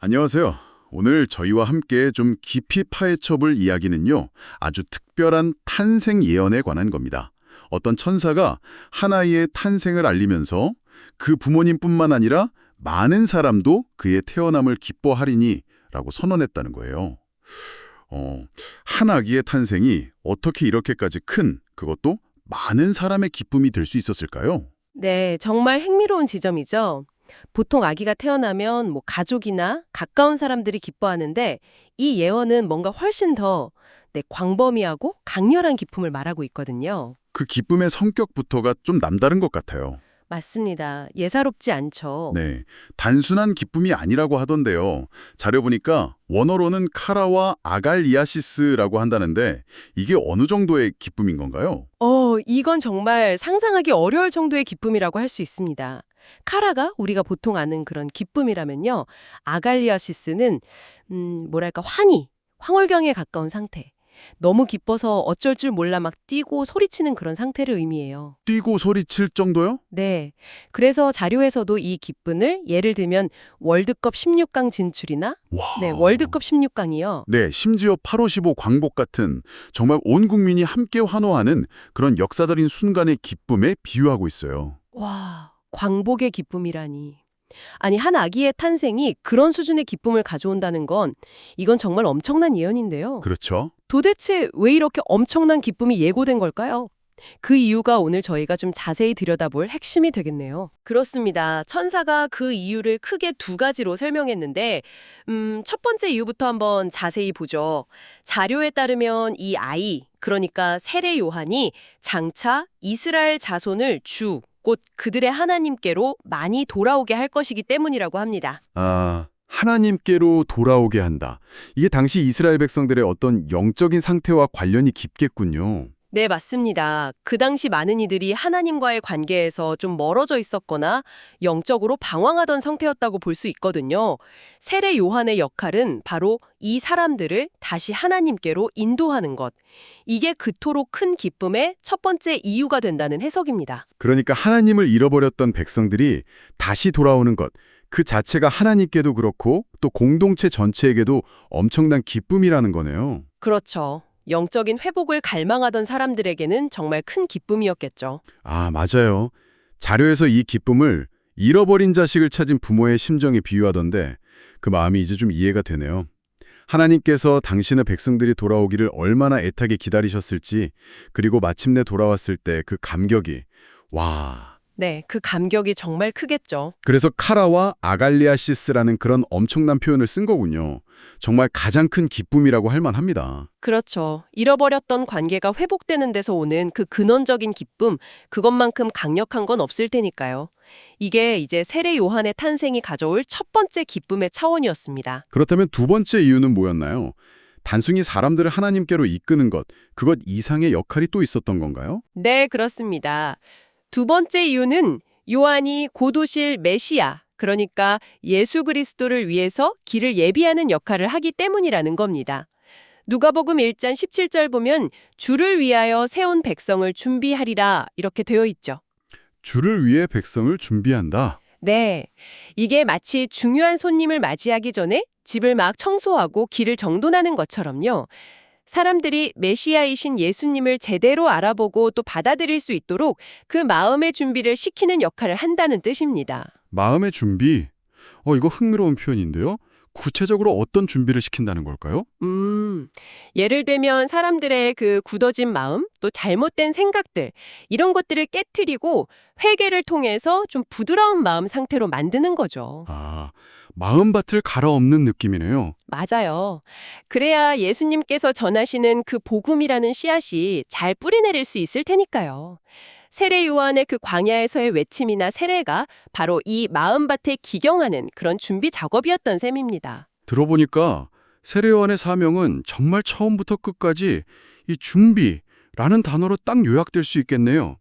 안녕하세요. 오늘 저희와 함께 좀 깊이 파헤쳐볼 이야기는요, 아주 특별한 탄생 예언에 관한 겁니다. 어떤 천사가 한 아이의 탄생을 알리면서 그 부모님뿐만 아니라 많은 사람도 그의 태어남을 기뻐하리니 라고 선언했다는 거예요. 한 아기의 탄생이 어떻게 이렇게까지 큰, 그것도 많은 사람의 기쁨이 될 수 있었을까요? 네, 정말 흥미로운 지점이죠. 보통 아기가 태어나면 가족이나 가까운 사람들이 기뻐하는데 이 예언은 뭔가 훨씬 더 광범위하고 강렬한 기쁨을 말하고 있거든요. 그 기쁨의 성격부터가 좀 남다른 것 같아요. 맞습니다. 예사롭지 않죠. 네, 단순한 기쁨이 아니라고 하던데요. 자료 보니까 원어로는 카라와 아갈리아시스라고 한다는데 이게 어느 정도의 기쁨인 건가요? 이건 정말 상상하기 어려울 정도의 기쁨이라고 할 수 있습니다. 카라가 우리가 보통 아는 그런 기쁨이라면요. 아갈리아시스는 뭐랄까 황홀경에 가까운 상태. 너무 기뻐서 어쩔 줄 몰라 막 뛰고 소리치는 그런 상태를 의미해요. 뛰고 소리칠 정도요? 네. 그래서 자료에서도 이 기쁨을 예를 들면 월드컵 16강 진출이나 와. 월드컵 16강이요. 네, 심지어 8.55 광복 같은 정말 온 국민이 함께 환호하는 그런 역사적인 순간의 기쁨에 비유하고 있어요. 와, 광복의 기쁨이라니. 아니, 한 아기의 탄생이 그런 수준의 기쁨을 가져온다는 건 이건 정말 엄청난 예언인데요. 그렇죠? 도대체 왜 이렇게 엄청난 기쁨이 예고된 걸까요? 그 이유가 오늘 저희가 좀 자세히 들여다볼 핵심이 되겠네요. 그렇습니다. 천사가 그 이유를 크게 두 가지로 설명했는데, 첫 번째 이유부터 한번 자세히 보죠. 자료에 따르면 이 아이, 그러니까 세례 요한이 장차 이스라엘 자손을 곧 그들의 하나님께로 많이 돌아오게 할 것이기 때문이라고 합니다. 아, 하나님께로 돌아오게 한다. 이게 당시 이스라엘 백성들의 어떤 영적인 상태와 관련이 깊겠군요. 네, 맞습니다. 그 당시 많은 이들이 하나님과의 관계에서 좀 멀어져 있었거나 영적으로 방황하던 상태였다고 볼 수 있거든요. 세례 요한의 역할은 바로 이 사람들을 다시 하나님께로 인도하는 것. 이게 그토록 큰 기쁨의 첫 번째 이유가 된다는 해석입니다. 그러니까 하나님을 잃어버렸던 백성들이 다시 돌아오는 것, 그 자체가 하나님께도 그렇고 또 공동체 전체에게도 엄청난 기쁨이라는 거네요. 그렇죠. 영적인 회복을 갈망하던 사람들에게는 정말 큰 기쁨이었겠죠. 아, 맞아요. 자료에서 이 기쁨을 잃어버린 자식을 찾은 부모의 심정에 비유하던데 그 마음이 이제 좀 이해가 되네요. 하나님께서 당신의 백성들이 돌아오기를 얼마나 애타게 기다리셨을지, 그리고 마침내 돌아왔을 때 그 감격이, 와. 네, 그 감격이 정말 크겠죠. 그래서 카라와 아갈리아시스라는 그런 엄청난 표현을 쓴 거군요. 정말 가장 큰 기쁨이라고 할 만합니다. 그렇죠. 잃어버렸던 관계가 회복되는 데서 오는 그 근원적인 기쁨, 그것만큼 강력한 건 없을 테니까요. 이게 이제 세례 요한의 탄생이 가져올 첫 번째 기쁨의 차원이었습니다. 그렇다면 두 번째 이유는 뭐였나요? 단순히 사람들을 하나님께로 이끄는 것, 그것 이상의 역할이 또 있었던 건가요? 네, 그렇습니다. 두 번째 이유는 요한이 곧 오실 메시아, 그러니까 예수 그리스도를 위해서 길을 예비하는 역할을 하기 때문이라는 겁니다. 누가복음 1장 17절 보면 주를 위하여 세운 백성을 준비하리라 이렇게 되어 있죠. 주를 위해 백성을 준비한다. 네, 이게 마치 중요한 손님을 맞이하기 전에 집을 막 청소하고 길을 정돈하는 것처럼요. 사람들이 메시아이신 예수님을 제대로 알아보고 또 받아들일 수 있도록 그 마음의 준비를 시키는 역할을 한다는 뜻입니다. 마음의 준비. 이거 흥미로운 표현인데요. 구체적으로 어떤 준비를 시킨다는 걸까요? 예를 들면 사람들의 그 굳어진 마음, 또 잘못된 생각들, 이런 것들을 깨트리고 회개를 통해서 좀 부드러운 마음 상태로 만드는 거죠. 아, 마음밭을 갈아엎는 느낌이네요. 맞아요. 그래야 예수님께서 전하시는 그 복음이라는 씨앗이 잘 뿌리내릴 수 있을 테니까요. 세례 요한의 그 광야에서의 외침이나 세례가 바로 이 마음밭에 기경하는 그런 준비 작업이었던 셈입니다. 들어보니까 세례요한의 사명은 정말 처음부터 끝까지 이 준비라는 단어로 딱 요약될 수 있겠네요.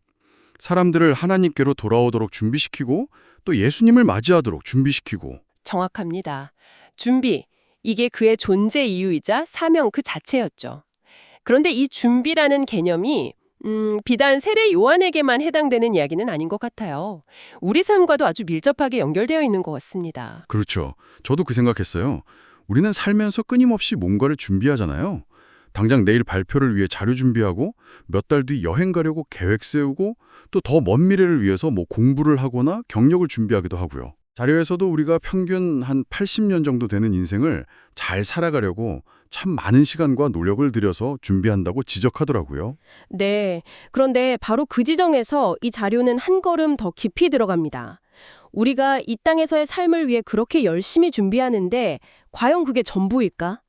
사람들을 하나님께로 돌아오도록 준비시키고 또 예수님을 맞이하도록 준비시키고. 정확합니다. 준비, 이게 그의 존재 이유이자 사명 그 자체였죠. 그런데 이 준비라는 개념이 비단 세례 요한에게만 해당되는 이야기는 아닌 것 같아요. 우리 삶과도 아주 밀접하게 연결되어 있는 것 같습니다. 그렇죠. 저도 그 생각했어요. 우리는 살면서 끊임없이 뭔가를 준비하잖아요. 당장 내일 발표를 위해 자료 준비하고 몇 달 뒤 여행 가려고 계획 세우고 또 더 먼 미래를 위해서 뭐 공부를 하거나 경력을 준비하기도 하고요. 자료에서도 우리가 평균 한 80년 정도 되는 인생을 잘 살아가려고 참 많은 시간과 노력을 들여서 준비한다고 지적하더라고요. 네, 그런데 바로 그 지점에서 이 자료는 한 걸음 더 깊이 들어갑니다. 우리가 이 땅에서의 삶을 위해 그렇게 열심히 준비하는데 과연 그게 전부일까?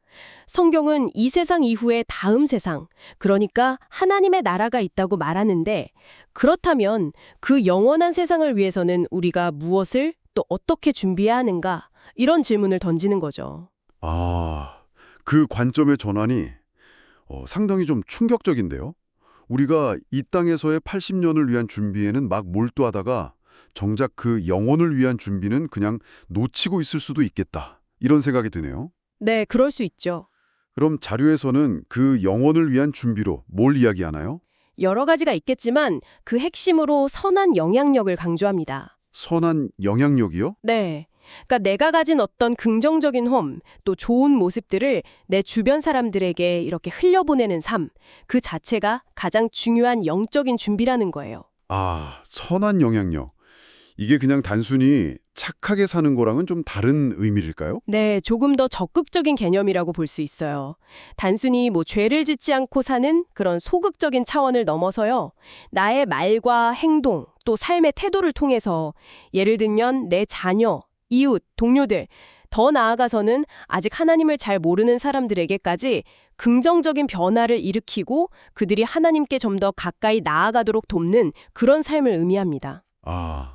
성경은 이 세상 이후에 다음 세상, 그러니까 하나님의 나라가 있다고 말하는데 그렇다면 그 영원한 세상을 위해서는 우리가 무엇을 또 어떻게 준비해야 하는가? 이런 질문을 던지는 거죠. 아, 그 관점의 전환이 상당히 좀 충격적인데요. 우리가 이 땅에서의 80년을 위한 준비에는 막 몰두하다가 정작 그 영혼을 위한 준비는 그냥 놓치고 있을 수도 있겠다. 이런 생각이 드네요. 네, 그럴 수 있죠. 그럼 자료에서는 그 영혼을 위한 준비로 뭘 이야기하나요? 여러 가지가 있겠지만 그 핵심으로 선한 영향력을 강조합니다. 선한 영향력이요? 네. 그러니까 내가 가진 어떤 긍정적인 홈, 또 좋은 모습들을 내 주변 사람들에게 이렇게 흘려보내는 삶, 그 자체가 가장 중요한 영적인 준비라는 거예요. 아, 선한 영향력. 이게 그냥 단순히 착하게 사는 거랑은 좀 다른 의미일까요? 네, 조금 더 적극적인 개념이라고 볼 수 있어요. 단순히 죄를 짓지 않고 사는 그런 소극적인 차원을 넘어서요. 나의 말과 행동, 또 삶의 태도를 통해서 예를 들면 내 자녀, 이웃, 동료들, 더 나아가서는 아직 하나님을 잘 모르는 사람들에게까지 긍정적인 변화를 일으키고 그들이 하나님께 좀 더 가까이 나아가도록 돕는 그런 삶을 의미합니다. 아,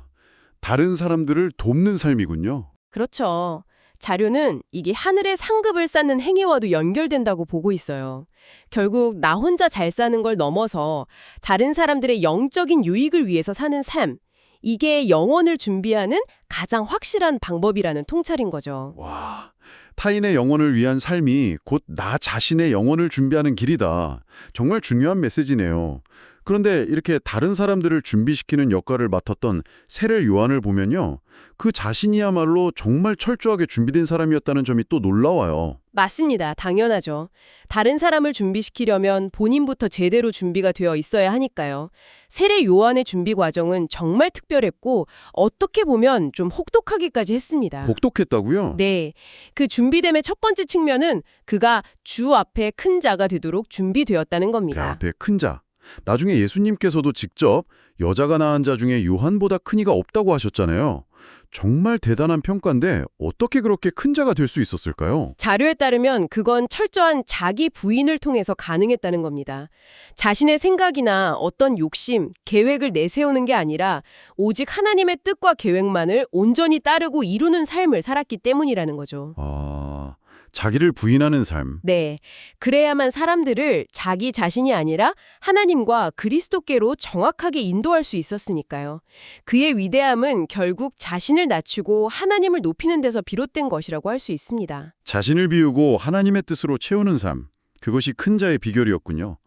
다른 사람들을 돕는 삶이군요. 그렇죠. 자료는 이게 하늘의 상급을 쌓는 행위와도 연결된다고 보고 있어요. 결국 나 혼자 잘 사는 걸 넘어서 다른 사람들의 영적인 유익을 위해서 사는 삶, 이게 영혼을 준비하는 가장 확실한 방법이라는 통찰인 거죠. 와, 타인의 영혼을 위한 삶이 곧 나 자신의 영혼을 준비하는 길이다. 정말 중요한 메시지네요. 그런데 이렇게 다른 사람들을 준비시키는 역할을 맡았던 세례 요한을 보면요. 그 자신이야말로 정말 철저하게 준비된 사람이었다는 점이 또 놀라워요. 맞습니다. 당연하죠. 다른 사람을 준비시키려면 본인부터 제대로 준비가 되어 있어야 하니까요. 세례 요한의 준비 과정은 정말 특별했고 어떻게 보면 좀 혹독하기까지 했습니다. 혹독했다고요? 네. 그 준비됨의 첫 번째 측면은 그가 주 앞에 큰 자가 되도록 준비되었다는 그 겁니다. 앞에 큰 자. 나중에 예수님께서도 직접 여자가 낳은 자 중에 요한보다 큰 이가 없다고 하셨잖아요. 정말 대단한 평가인데 어떻게 그렇게 큰 자가 될 수 있었을까요? 자료에 따르면 그건 철저한 자기 부인을 통해서 가능했다는 겁니다. 자신의 생각이나 어떤 욕심, 계획을 내세우는 게 아니라 오직 하나님의 뜻과 계획만을 온전히 따르고 이루는 삶을 살았기 때문이라는 거죠. 아, 자기를 부인하는 삶. 네. 그래야만 사람들을 자기 자신이 아니라 하나님과 그리스도께로 정확하게 인도할 수 있었으니까요. 그의 위대함은 결국 자신을 낮추고 하나님을 높이는 데서 비롯된 것이라고 할 수 있습니다. 자신을 비우고 하나님의 뜻으로 채우는 삶. 그것이 큰 자의 비결이었군요.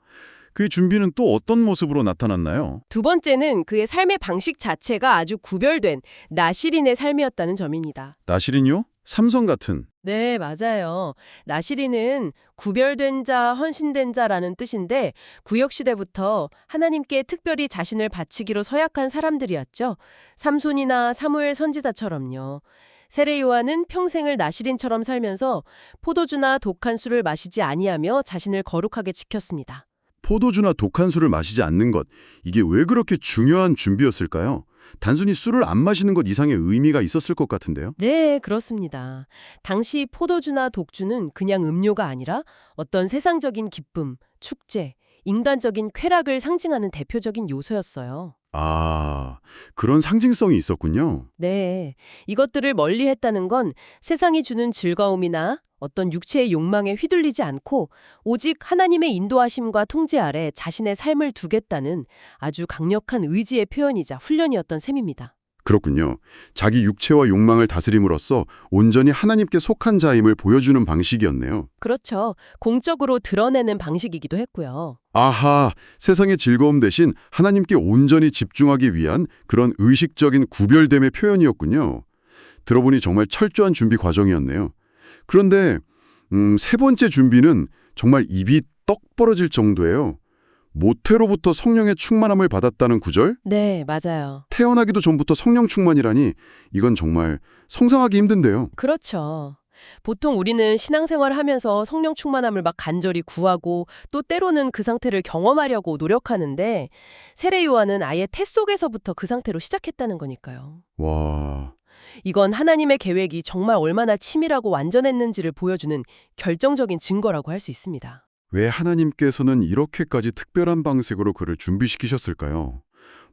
그의 준비는 또 어떤 모습으로 나타났나요? 두 번째는 그의 삶의 방식 자체가 아주 구별된 나시린의 삶이었다는 점입니다. 나시린요? 삼성 같은. 네, 맞아요. 나시린은 구별된 자, 헌신된 자라는 뜻인데 구역시대부터 하나님께 특별히 자신을 바치기로 서약한 사람들이었죠. 삼손이나 사무엘 선지자처럼요. 세례 요한은 평생을 나시린처럼 살면서 포도주나 독한 술을 마시지 아니하며 자신을 거룩하게 지켰습니다. 포도주나 독한 술을 마시지 않는 것. 이게 왜 그렇게 중요한 준비였을까요? 단순히 술을 안 마시는 것 이상의 의미가 있었을 것 같은데요. 네, 그렇습니다. 당시 포도주나 독주는 그냥 음료가 아니라 어떤 세상적인 기쁨, 축제, 인간적인 쾌락을 상징하는 대표적인 요소였어요. 아, 그런 상징성이 있었군요. 네, 이것들을 멀리했다는 건 세상이 주는 즐거움이나 어떤 육체의 욕망에 휘둘리지 않고 오직 하나님의 인도하심과 통제 아래 자신의 삶을 두겠다는 아주 강력한 의지의 표현이자 훈련이었던 셈입니다. 그렇군요. 자기 육체와 욕망을 다스림으로써 온전히 하나님께 속한 자임을 보여주는 방식이었네요. 그렇죠. 공적으로 드러내는 방식이기도 했고요. 아하, 세상의 즐거움 대신 하나님께 온전히 집중하기 위한 그런 의식적인 구별됨의 표현이었군요. 들어보니 정말 철저한 준비 과정이었네요. 그런데 세 번째 준비는 정말 입이 떡 벌어질 정도예요. 모태로부터 성령의 충만함을 받았다는 구절? 네, 맞아요. 태어나기도 전부터 성령 충만이라니 이건 정말 상상하기 힘든데요. 그렇죠. 보통 우리는 신앙생활을 하면서 성령 충만함을 막 간절히 구하고 또 때로는 그 상태를 경험하려고 노력하는데 세례 요한은 아예 태 속에서부터 그 상태로 시작했다는 거니까요. 와, 이건 하나님의 계획이 정말 얼마나 치밀하고 완전했는지를 보여주는 결정적인 증거라고 할 수 있습니다. 왜 하나님께서는 이렇게까지 특별한 방식으로 그를 준비시키셨을까요?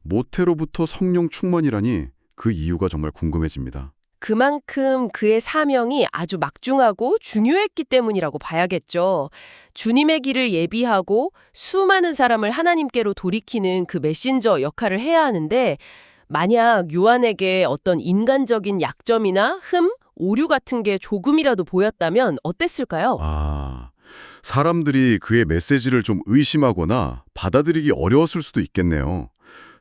모태로부터 성령 충만이라니 그 이유가 정말 궁금해집니다. 그만큼 그의 사명이 아주 막중하고 중요했기 때문이라고 봐야겠죠. 주님의 길을 예비하고 수많은 사람을 하나님께로 돌이키는 그 메신저 역할을 해야 하는데 만약 요한에게 어떤 인간적인 약점이나 흠, 오류 같은 게 조금이라도 보였다면 어땠을까요? 사람들이 그의 메시지를 좀 의심하거나 받아들이기 어려웠을 수도 있겠네요.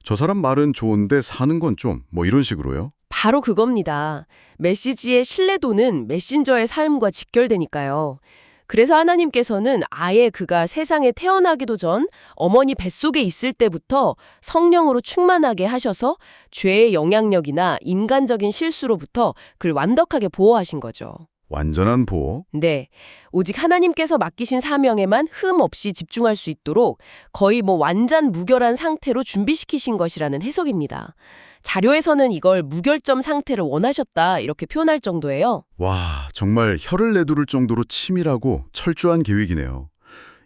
저 사람 말은 좋은데 사는 건 좀 이런 식으로요? 바로 그겁니다. 메시지의 신뢰도는 메신저의 삶과 직결되니까요. 그래서 하나님께서는 아예 그가 세상에 태어나기도 전 어머니 뱃속에 있을 때부터 성령으로 충만하게 하셔서 죄의 영향력이나 인간적인 실수로부터 그를 완벽하게 보호하신 거죠. 완전한 보호? 네, 오직 하나님께서 맡기신 사명에만 흠 없이 집중할 수 있도록 거의 완전 무결한 상태로 준비시키신 것이라는 해석입니다. 자료에서는 이걸 무결점 상태를 원하셨다 이렇게 표현할 정도예요. 와, 정말 혀를 내두를 정도로 치밀하고 철저한 계획이네요.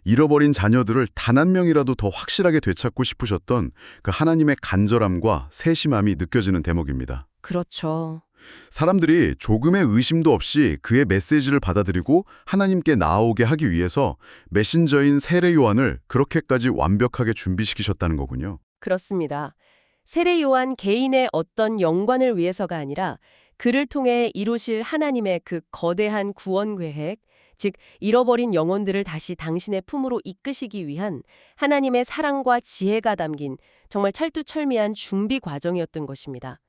잃어버린 자녀들을 단 한 명이라도 더 확실하게 되찾고 싶으셨던 그 하나님의 간절함과 세심함이 느껴지는 대목입니다. 그렇죠. 사람들이 조금의 의심도 없이 그의 메시지를 받아들이고 하나님께 나아오게 하기 위해서 메신저인 세례 요한을 그렇게까지 완벽하게 준비시키셨다는 거군요. 그렇습니다. 세례 요한 개인의 어떤 영광을 위해서가 아니라 그를 통해 이루실 하나님의 그 거대한 구원 계획, 즉 잃어버린 영혼들을 다시 당신의 품으로 이끄시기 위한 하나님의 사랑과 지혜가 담긴 정말 철두철미한 준비 과정이었던 것입니다.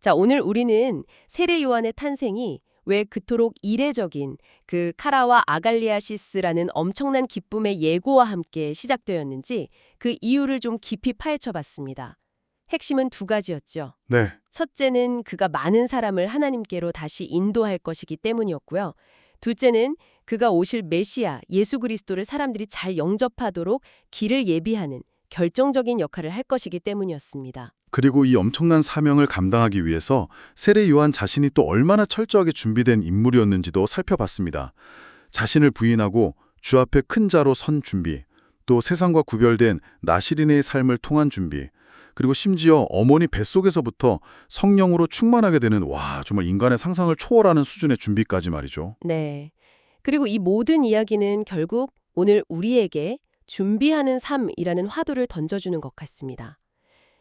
자, 오늘 우리는 세례 요한의 탄생이 왜 그토록 이례적인 그 카라와 아갈리아시스라는 엄청난 기쁨의 예고와 함께 시작되었는지 그 이유를 좀 깊이 파헤쳐 봤습니다. 핵심은 두 가지였죠. 네. 첫째는 그가 많은 사람을 하나님께로 다시 인도할 것이기 때문이었고요. 둘째는 그가 오실 메시아, 예수 그리스도를 사람들이 잘 영접하도록 길을 예비하는 결정적인 역할을 할 것이기 때문이었습니다. 그리고 이 엄청난 사명을 감당하기 위해서 세례 요한 자신이 또 얼마나 철저하게 준비된 인물이었는지도 살펴봤습니다. 자신을 부인하고 주 앞에 큰 자로 선 준비, 또 세상과 구별된 나시린의 삶을 통한 준비, 그리고 심지어 어머니 뱃속에서부터 성령으로 충만하게 되는 정말 인간의 상상을 초월하는 수준의 준비까지 말이죠. 네. 그리고 이 모든 이야기는 결국 오늘 우리에게 준비하는 삶이라는 화두를 던져주는 것 같습니다.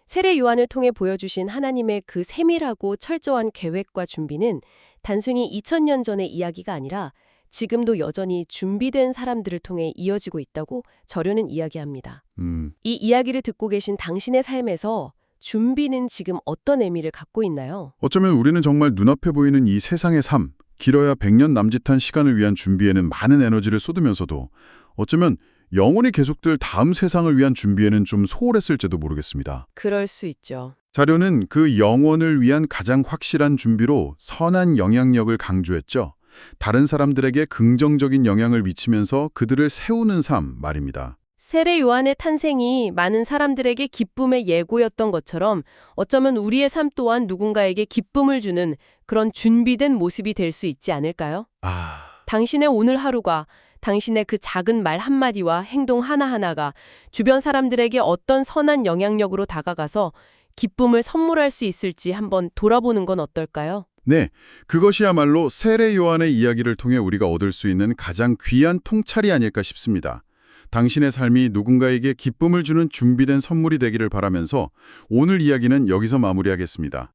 세례 요한을 통해 보여주신 하나님의 그 세밀하고 철저한 계획과 준비는 단순히 2000년 전의 이야기가 아니라 지금도 여전히 준비된 사람들을 통해 이어지고 있다고 저려는 이야기합니다. 이 이야기를 듣고 계신 당신의 삶에서 준비는 지금 어떤 의미를 갖고 있나요? 어쩌면 우리는 정말 눈앞에 보이는 이 세상의 삶, 길어야 100년 남짓한 시간을 위한 준비에는 많은 에너지를 쏟으면서도 어쩌면 영원히 계속될 다음 세상을 위한 준비에는 좀 소홀했을지도 모르겠습니다. 그럴 수 있죠. 자료는 그 영원을 위한 가장 확실한 준비로 선한 영향력을 강조했죠. 다른 사람들에게 긍정적인 영향을 미치면서 그들을 세우는 삶 말입니다. 세례 요한의 탄생이 많은 사람들에게 기쁨의 예고였던 것처럼 어쩌면 우리의 삶 또한 누군가에게 기쁨을 주는 그런 준비된 모습이 될 수 있지 않을까요? 당신의 오늘 하루가 당신의 그 작은 말 한마디와 행동 하나하나가 주변 사람들에게 어떤 선한 영향력으로 다가가서 기쁨을 선물할 수 있을지 한번 돌아보는 건 어떨까요? 네, 그것이야말로 세례 요한의 이야기를 통해 우리가 얻을 수 있는 가장 귀한 통찰이 아닐까 싶습니다. 당신의 삶이 누군가에게 기쁨을 주는 준비된 선물이 되기를 바라면서 오늘 이야기는 여기서 마무리하겠습니다.